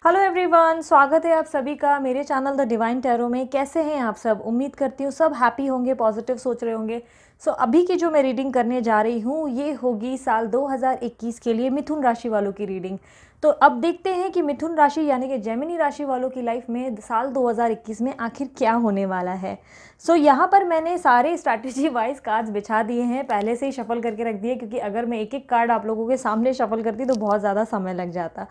Hello everyone, स्वागत है आप सभी का मेरे चैनल द डिवाइन टैरो में। कैसे हैं आप सब? उम्मीद करती हूँ सब हैप्पी होंगे, पॉजिटिव सोच रहे होंगे। अभी की जो मैं रीडिंग करने जा रही हूँ ये होगी साल 2021 के लिए मिथुन राशि वालों की रीडिंग। तो अब देखते हैं कि मिथुन राशि यानी कि जेमिनी राशि वालों की लाइफ में साल 2021 में आखिर क्या होने वाला है। यहाँ पर मैंने सारे स्ट्रैटेजी वाइज कार्ड्स बिछा दिए हैं, पहले से ही शफल करके रख दिए, क्योंकि अगर मैं एक एक कार्ड आप लोगों के सामने शफल करती तो बहुत ज़्यादा समय लग जाता।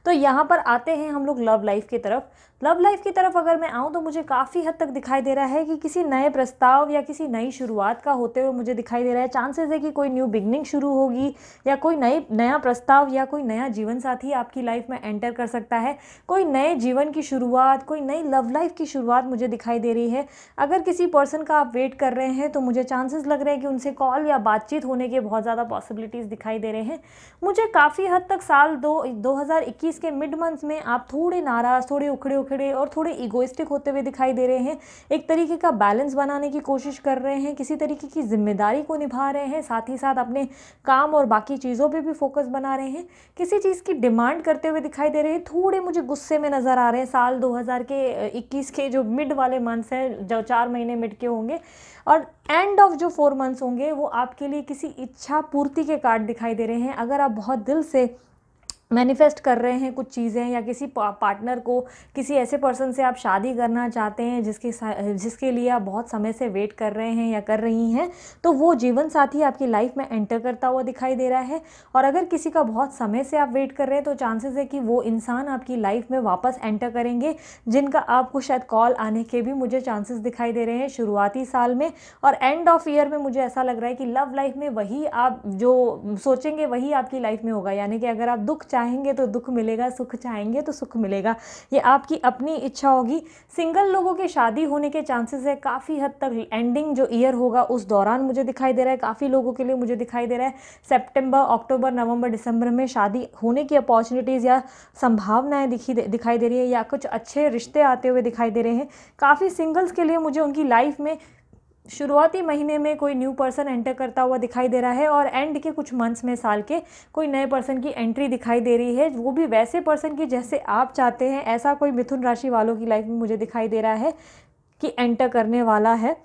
तो यहाँ पर आते हैं हम लोग लव लाइफ की तरफ। लव लाइफ की तरफ अगर मैं आऊँ तो मुझे काफ़ी हद तक दिखाई दे रहा है कि किसी नए प्रस्ताव या किसी नई शुरुआत का होते हुए मुझे दिखाई दे रहा है। चांसेस है कि कोई न्यू बिगनिंग शुरू होगी या कोई नया प्रस्ताव या कोई नया जीवन साथी आपकी लाइफ में एंटर कर सकता है। कोई नए जीवन की शुरुआत, कोई नई लव लाइफ की शुरुआत मुझे दिखाई दे रही है। अगर किसी पर्सन का आप वेट कर रहे हैं तो मुझे चांसेस लग रहे हैं कि उनसे कॉल या बातचीत होने के बहुत ज़्यादा पॉसिबिलिटीज़ दिखाई दे रहे हैं। मुझे काफ़ी हद तक साल 2021 के मिड मंथ्स में आप थोड़े नाराज़, थोड़े उखड़े और थोड़े इगोइस्टिक होते हुए दिखाई दे रहे हैं। एक तरीके का बैलेंस बनाने की कोशिश कर रहे हैं, किसी तरीके की जिम्मेदारी को निभा रहे हैं, साथ ही साथ अपने काम और बाकी चीज़ों पे भी फोकस बना रहे हैं। किसी चीज़ की डिमांड करते हुए दिखाई दे रहे हैं। थोड़े मुझे गुस्से में नज़र आ रहे हैं। साल 2021 के जो मिड वाले मंथ्स हैं, जो 4 महीने मिड के होंगे, और एंड ऑफ जो 4 मंथ्स होंगे वो आपके लिए किसी इच्छा पूर्ति के कार्ड दिखाई दे रहे हैं। अगर आप बहुत दिल से मैनिफेस्ट कर रहे हैं कुछ चीज़ें, या किसी पार्टनर को, किसी ऐसे पर्सन से आप शादी करना चाहते हैं जिसके लिए आप बहुत समय से वेट कर रहे हैं या कर रही हैं, तो वो जीवन साथी आपकी लाइफ में एंटर करता हुआ दिखाई दे रहा है। और अगर किसी का बहुत समय से आप वेट कर रहे हैं तो चांसेस है कि वो इंसान आपकी लाइफ में वापस एंटर करेंगे, जिनका आपको शायद कॉल आने के भी मुझे चांसेस दिखाई दे रहे हैं शुरुआती साल में। और एंड ऑफ ईयर में मुझे ऐसा लग रहा है कि लव लाइफ में वही आप जो सोचेंगे वही आपकी लाइफ में होगा। यानी कि अगर आप दुख चाहेंगे तो दुख मिलेगा, सुख चाहेंगे तो सुख मिलेगा। ये आपकी अपनी इच्छा होगी। सिंगल लोगों के शादी होने के चांसेस है काफ़ी हद तक। एंडिंग जो ईयर होगा उस दौरान मुझे दिखाई दे रहा है, काफ़ी लोगों के लिए मुझे दिखाई दे रहा है सितंबर, अक्टूबर, नवंबर, दिसंबर में शादी होने की अपॉर्चुनिटीज़ या संभावनाएं दिखाई दे रही है, या कुछ अच्छे रिश्ते आते हुए दिखाई दे रहे हैं। काफ़ी सिंगल्स के लिए मुझे उनकी लाइफ में शुरुआती महीने में कोई न्यू पर्सन एंटर करता हुआ दिखाई दे रहा है, और एंड के कुछ मंथ्स में, साल के, कोई नए पर्सन की एंट्री दिखाई दे रही है, वो भी वैसे पर्सन की जैसे आप चाहते हैं। ऐसा कोई मिथुन राशि वालों की लाइफ में मुझे दिखाई दे रहा है कि एंटर करने वाला है।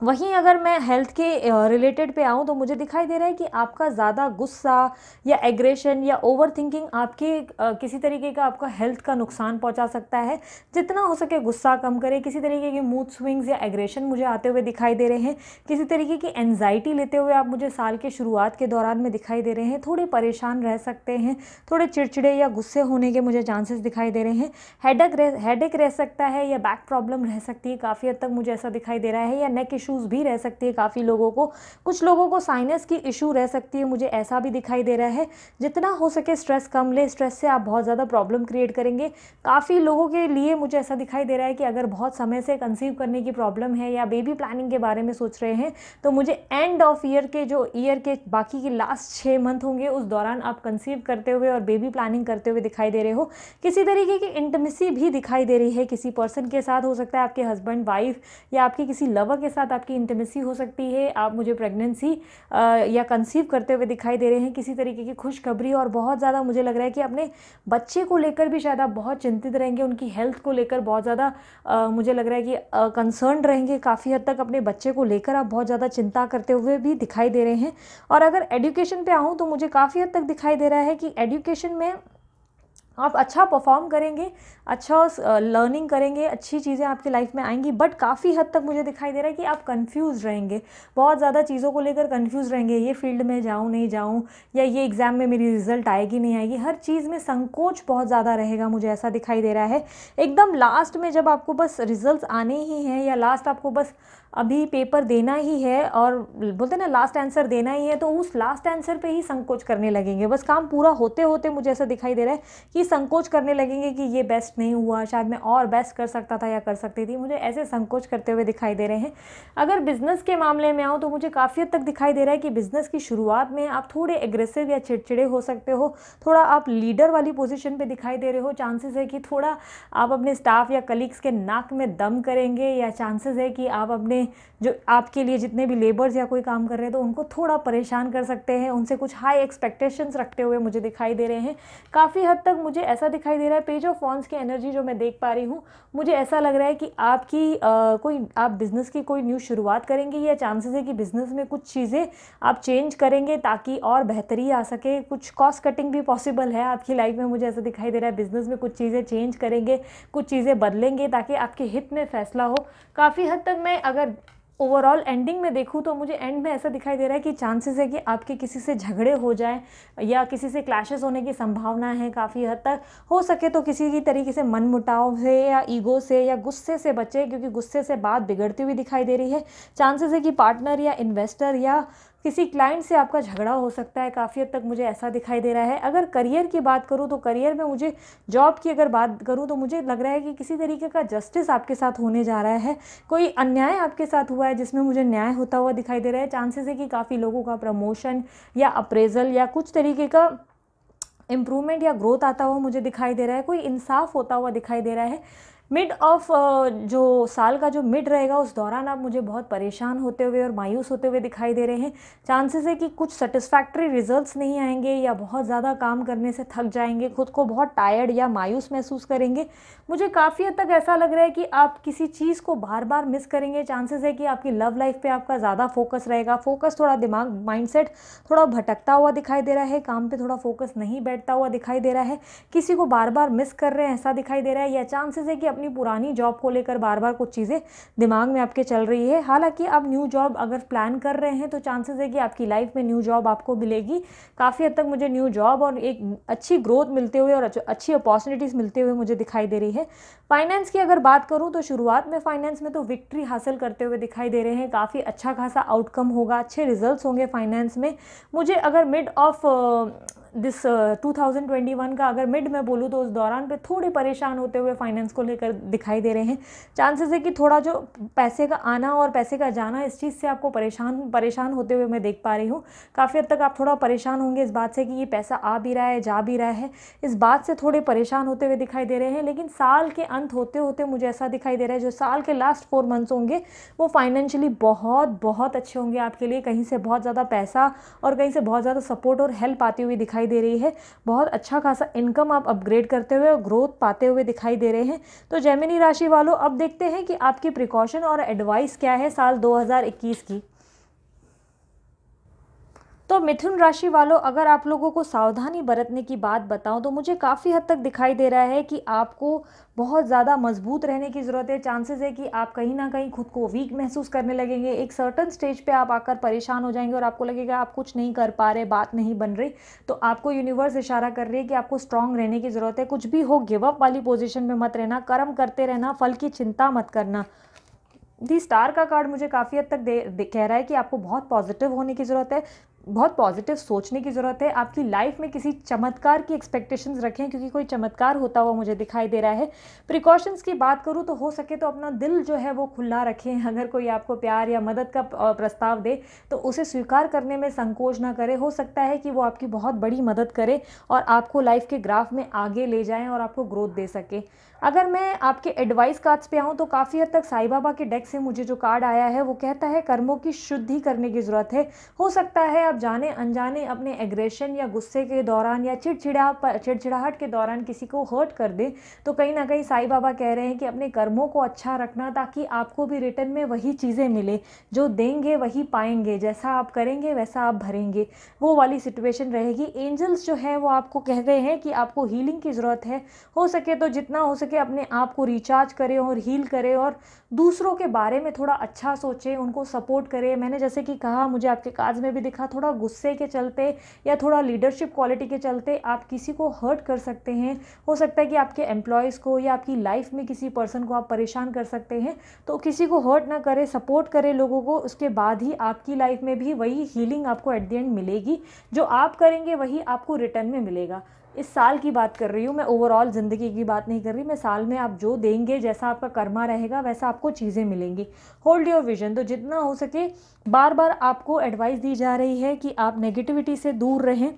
वहीं अगर मैं हेल्थ के रिलेटेड पे आऊँ तो मुझे दिखाई दे रहा है कि आपका ज़्यादा गुस्सा या एग्रेशन या ओवर थिंकिंग आपके किसी तरीके का आपका हेल्थ का नुकसान पहुंचा सकता है। जितना हो सके गुस्सा कम करें। किसी तरीके के मूड स्विंग्स या एग्रेशन मुझे आते हुए दिखाई दे रहे हैं। किसी तरीके की एनजाइटी लेते हुए आप मुझे साल के शुरुआत के दौरान में दिखाई दे रहे हैं। थोड़े परेशान रह सकते हैं, थोड़े चिड़चिड़े या गुस्से होने के मुझे चांसेस दिखाई दे रहे हैं। हेडेक रह सकता है, या बैक प्रॉब्लम रह सकती है, काफ़ी हद तक मुझे ऐसा दिखाई दे रहा है, या नेक इशूज़ भी रह सकती है काफ़ी लोगों को। कुछ लोगों को साइनस की इशू रह सकती है, मुझे ऐसा भी दिखाई दे रहा है। जितना हो सके स्ट्रेस कम ले, स्ट्रेस से आप बहुत ज़्यादा प्रॉब्लम क्रिएट करेंगे। काफ़ी लोगों के लिए मुझे ऐसा दिखाई दे रहा है कि अगर बहुत समय से कंसीव करने की प्रॉब्लम है या बेबी प्लानिंग के बारे में सोच रहे हैं, तो मुझे एंड ऑफ ईयर के जो ईयर के बाकी के लास्ट 6 मंथ होंगे उस दौरान आप कंसीव करते हुए और बेबी प्लानिंग करते हुए दिखाई दे रहे हो। किसी तरीके की इंटिमेसी भी दिखाई दे रही है किसी पर्सन के साथ। हो सकता है आपके हस्बैंड, वाइफ या आपके किसी लवर के साथ आपकी इंटिमेसी हो सकती है। आप मुझे प्रेगनेंसी या कंसीव करते हुए दिखाई दे रहे हैं। किसी तरीके की खुशखबरी, और बहुत ज़्यादा मुझे लग रहा है कि अपने बच्चे को लेकर भी शायद आप बहुत चिंतित रहेंगे। उनकी हेल्थ को लेकर बहुत ज़्यादा मुझे लग रहा है कि कंसर्न रहेंगे। काफ़ी हद तक अपने बच्चे को लेकर आप बहुत ज़्यादा चिंता करते हुए भी दिखाई दे रहे हैं। और अगर एजुकेशन पे आऊँ तो मुझे काफ़ी हद तक दिखाई दे रहा है कि एजुकेशन में आप अच्छा परफॉर्म करेंगे, अच्छा लर्निंग करेंगे, अच्छी चीज़ें आपकी लाइफ में आएंगी। बट काफ़ी हद तक मुझे दिखाई दे रहा है कि आप कंफ्यूज रहेंगे, बहुत ज़्यादा चीज़ों को लेकर कंफ्यूज रहेंगे। ये फील्ड में जाऊँ नहीं जाऊँ, या ये एग्ज़ाम में मेरी रिजल्ट आएगी नहीं आएगी, हर चीज़ में संकोच बहुत ज़्यादा रहेगा, मुझे ऐसा दिखाई दे रहा है। एकदम लास्ट में जब आपको बस रिजल्ट आने ही हैं, या लास्ट आपको बस अभी पेपर देना ही है, और बोलते हैं ना लास्ट आंसर देना ही है, तो उस लास्ट आंसर पे ही संकोच करने लगेंगे। बस काम पूरा होते होते मुझे ऐसा दिखाई दे रहा है कि संकोच करने लगेंगे कि ये बेस्ट नहीं हुआ, शायद मैं और बेस्ट कर सकता था या कर सकती थी। मुझे ऐसे संकोच करते हुए दिखाई दे रहे हैं। अगर बिजनेस के मामले में आऊँ तो मुझे काफ़ी हद तक दिखाई दे रहा है कि बिजनेस की शुरुआत में आप थोड़े एग्रेसिव या चिड़चिड़े हो सकते हो। थोड़ा आप लीडर वाली पोजीशन पे दिखाई दे रहे हो। चांसेस है कि थोड़ा आप अपने स्टाफ या कलीग्स के नाक में दम करेंगे, या चांसेस है कि आप अपने हैं, जो आपके लिए जितने भी लेबर्स या कोई काम कर रहे हैं तो उनको थोड़ा परेशान कर सकते हैं, उनसे कुछ हाई एक्सपेक्टेशंस रखते हुए मुझे दिखाई दे रहे हैं। काफ़ी हद तक मुझे ऐसा दिखाई दे रहा है, पेज ऑफ वॉन्ड्स की एनर्जी जो मैं देख पा रही हूँ, मुझे ऐसा लग रहा है कि आप बिज़नेस की कोई न्यू शुरुआत करेंगे, या चांसेस है कि बिज़नेस में कुछ चीज़ें आप चेंज करेंगे ताकि और बेहतरी आ सके। कुछ कॉस्ट कटिंग भी पॉसिबल है आपकी लाइफ में, मुझे ऐसा दिखाई दे रहा है। बिज़नेस में कुछ चीज़ें चेंज करेंगे, कुछ चीज़ें बदलेंगे ताकि आपके हित में फैसला हो। काफ़ी हद तक मैं अगर ओवरऑल एंडिंग में देखूँ तो मुझे एंड में ऐसा दिखाई दे रहा है कि चांसेस है कि आपके किसी से झगड़े हो जाएं या किसी से क्लैशेस होने की संभावना है। काफ़ी हद तक हो सके तो किसी की तरीके से मनमुटाव से या ईगो से या गुस्से से बचें, क्योंकि गुस्से से बात बिगड़ती हुई दिखाई दे रही है। चांसेस है कि पार्टनर या इन्वेस्टर या किसी क्लाइंट से आपका झगड़ा हो सकता है। काफ़ी हद तक मुझे ऐसा दिखाई दे रहा है। अगर करियर की बात करूँ तो करियर में मुझे, जॉब की अगर बात करूँ तो मुझे लग रहा है कि किसी तरीके का जस्टिस आपके साथ होने जा रहा है। कोई अन्याय आपके साथ हुआ है जिसमें मुझे न्याय होता हुआ दिखाई दे रहा है। चांसेस है कि काफ़ी लोगों का प्रमोशन या अप्रेजल या कुछ तरीके का इम्प्रूवमेंट या ग्रोथ आता हुआ मुझे दिखाई दे रहा है। कोई इंसाफ होता हुआ दिखाई दे रहा है। मिड ऑफ जो साल का जो मिड रहेगा उस दौरान आप मुझे बहुत परेशान होते हुए और मायूस होते हुए दिखाई दे रहे हैं। चांसेस है कि कुछ सेटिस्फैक्ट्री रिजल्ट्स नहीं आएंगे या बहुत ज़्यादा काम करने से थक जाएंगे, खुद को बहुत टायर्ड या मायूस महसूस करेंगे। मुझे काफ़ी हद तक ऐसा लग रहा है कि आप किसी चीज़ को बार बार मिस करेंगे। चांसेस है कि आपकी लव लाइफ पे आपका ज़्यादा फोकस रहेगा। फोकस थोड़ा दिमाग माइंडसेट थोड़ा भटकता हुआ दिखाई दे रहा है, काम पे थोड़ा फोकस नहीं बैठता हुआ दिखाई दे रहा है, किसी को बार बार मिस कर रहे हैं ऐसा दिखाई दे रहा है। या चांसेस है कि अपनी पुरानी जॉब को लेकर बार बार कुछ चीज़ें दिमाग में आपके चल रही है। हालांकि आप न्यू जॉब अगर प्लान कर रहे हैं तो चांसेस है कि आपकी लाइफ में न्यू जॉब आपको मिलेगी। काफ़ी हद तक मुझे न्यू जॉब और एक अच्छी ग्रोथ मिलते हुए और अच्छी अपॉर्चुनिटीज़ मिलते हुए मुझे दिखाई दे रही है। फाइनेंस की अगर बात करूं तो शुरुआत में फाइनेंस में तो विक्ट्री हासिल करते हुए दिखाई दे रहे हैं। काफ़ी अच्छा खासा आउटकम होगा, अच्छे रिजल्ट्स होंगे फाइनेंस में। मुझे अगर मिड ऑफ दिस 2021 का अगर मिड में बोलूँ तो उस दौरान पे थोड़े परेशान होते हुए फाइनेंस को लेकर दिखाई दे रहे हैं। चांसेस है कि थोड़ा जो पैसे का आना और पैसे का जाना, इस चीज़ से आपको परेशान होते हुए मैं देख पा रही हूँ। काफ़ी हद तक आप थोड़ा परेशान होंगे इस बात से कि ये पैसा आ भी रहा है जा भी रहा है, इस बात से थोड़े परेशान होते हुए दिखाई दे रहे हैं। लेकिन साल के अंत होते होते मुझे ऐसा दिखाई दे रहा है जो साल के लास्ट 4 मंथ्स होंगे वो फाइनेंशियली बहुत बहुत अच्छे होंगे आपके लिए। कहीं से बहुत ज़्यादा पैसा और कहीं से बहुत ज़्यादा सपोर्ट और हेल्प आती हुई दिखाई दे रही है। बहुत अच्छा खासा इनकम आप अपग्रेड करते हुए और ग्रोथ पाते हुए दिखाई दे रहे हैं। तो जेमिनी राशि वालों, अब देखते हैं कि आपकी प्रिकॉशन और एडवाइस क्या है साल 2021 की। तो मिथुन राशि वालों, अगर आप लोगों को सावधानी बरतने की बात बताऊं तो मुझे काफ़ी हद तक दिखाई दे रहा है कि आपको बहुत ज़्यादा मजबूत रहने की ज़रूरत है। चांसेस है कि आप कहीं ना कहीं खुद को वीक महसूस करने लगेंगे। एक सर्टन स्टेज पे आप आकर परेशान हो जाएंगे और आपको लगेगा आप कुछ नहीं कर पा रहे, बात नहीं बन रही। तो आपको यूनिवर्स इशारा कर रही है कि आपको स्ट्रांग रहने की ज़रूरत है। कुछ भी हो, गिव अप वाली पोजीशन में मत रहना, कर्म करते रहना, फल की चिंता मत करना। दी स्टार का कार्ड मुझे काफ़ी हद तक कह रहा है कि आपको बहुत पॉजिटिव होने की ज़रूरत है, बहुत पॉजिटिव सोचने की ज़रूरत है। आपकी लाइफ में किसी चमत्कार की एक्सपेक्टेशंस रखें, क्योंकि कोई चमत्कार होता हुआ मुझे दिखाई दे रहा है। प्रिकॉशंस की बात करूँ तो हो सके तो अपना दिल जो है वो खुला रखें। अगर कोई आपको प्यार या मदद का प्रस्ताव दे तो उसे स्वीकार करने में संकोच ना करें। हो सकता है कि वो आपकी बहुत बड़ी मदद करे और आपको लाइफ के ग्राफ में आगे ले जाएं और आपको ग्रोथ दे सके। अगर मैं आपके एडवाइस कार्ड्स पे आऊँ तो काफ़ी हद तक साईं बाबा के डेक से मुझे जो कार्ड आया है वो कहता है कर्मों की शुद्धि करने की ज़रूरत है। हो सकता है आप जाने अनजाने अपने एग्रेशन या गुस्से के दौरान या चिड़चिड़ाहट के दौरान किसी को हर्ट कर दे। तो कहीं ना कहीं साईं बाबा कह रहे हैं कि अपने कर्मों को अच्छा रखना, ताकि आपको भी रिटर्न में वही चीज़ें मिले। जो देंगे वही पाएंगे, जैसा आप करेंगे वैसा आप भरेंगे, वो वाली सिचुएशन रहेगी। एंजल्स जो है वो आपको कह रहे हैं कि आपको हीलिंग की ज़रूरत है। हो सके तो जितना हो सके अपने आप को रिचार्ज करें और हील करें और दूसरों के बारे में थोड़ा अच्छा सोचें, उनको सपोर्ट करें। मैंने जैसे कि कहा, मुझे आपके कार्ड्स में भी दिखा, थोड़ा गुस्से के चलते या थोड़ा लीडरशिप क्वालिटी के चलते आप किसी को हर्ट कर सकते हैं। हो सकता है कि आपके एम्प्लॉयज़ को या आपकी लाइफ में किसी पर्सन को आप परेशान कर सकते हैं। तो किसी को हर्ट ना करें, सपोर्ट करें लोगों को। उसके बाद ही आपकी लाइफ में भी वही हीलिंग आपको एट द एंड मिलेगी। जो आप करेंगे वही आपको रिटर्न में मिलेगा। इस साल की बात कर रही हूँ मैं, ओवरऑल ज़िंदगी की बात नहीं कर रही मैं। साल में आप जो देंगे, जैसा आपका कर्मा रहेगा वैसा आपको चीज़ें मिलेंगी। Hold your vision. तो जितना हो सके बार बार आपको एडवाइस दी जा रही है कि आप नेगेटिविटी से दूर रहें,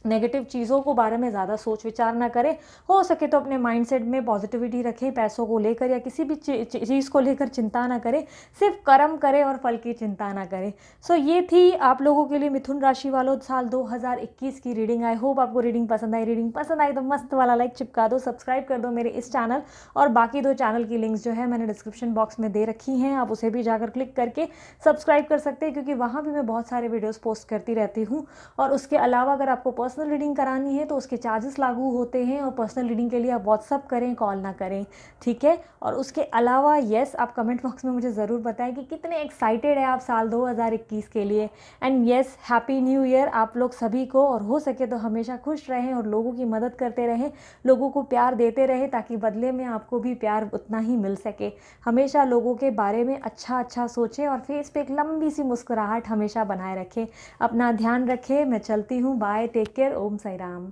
नेगेटिव चीज़ों को बारे में ज़्यादा सोच विचार ना करें। हो सके तो अपने माइंडसेट में पॉजिटिविटी रखें, पैसों को लेकर या किसी भी चीज़ को लेकर चिंता ना करें, सिर्फ कर्म करें और फल की चिंता ना करें। सो ये थी आप लोगों के लिए मिथुन राशि वालों साल 2021 की रीडिंग। आई होप आपको रीडिंग पसंद आई। रीडिंग पसंद आई तो मस्त वाला लाइक चिपका दो, सब्सक्राइब कर दो मेरे इस चैनल और बाकी 2 चैनल की लिंक्स जो है मैंने डिस्क्रिप्शन बॉक्स में दे रखी हैं, आप उसे भी जाकर क्लिक करके सब्सक्राइब कर सकते हैं, क्योंकि वहाँ भी मैं बहुत सारे वीडियोज़ पोस्ट करती रहती हूँ। और उसके अलावा अगर आपको पर्सनल रीडिंग करानी है तो उसके चार्जेस लागू होते हैं, और पर्सनल रीडिंग के लिए आप व्हाट्सअप करें, कॉल ना करें, ठीक है। और उसके अलावा येस, आप कमेंट बॉक्स में मुझे ज़रूर बताएं कि कितने एक्साइटेड है आप साल 2021 के लिए। And yes, happy new year आप लोग सभी को, और हो सके तो हमेशा खुश रहें और लोगों की मदद करते रहें, लोगों को प्यार देते रहें, ताकि बदले में आपको भी प्यार उतना ही मिल सके। हमेशा लोगों के बारे में अच्छा अच्छा सोचें और फेस पे एक लंबी सी मुस्कुराहट हमेशा बनाए रखें। अपना ध्यान रखें। मैं चलती हूँ, बाय, टेक केयर, ओम साई राम।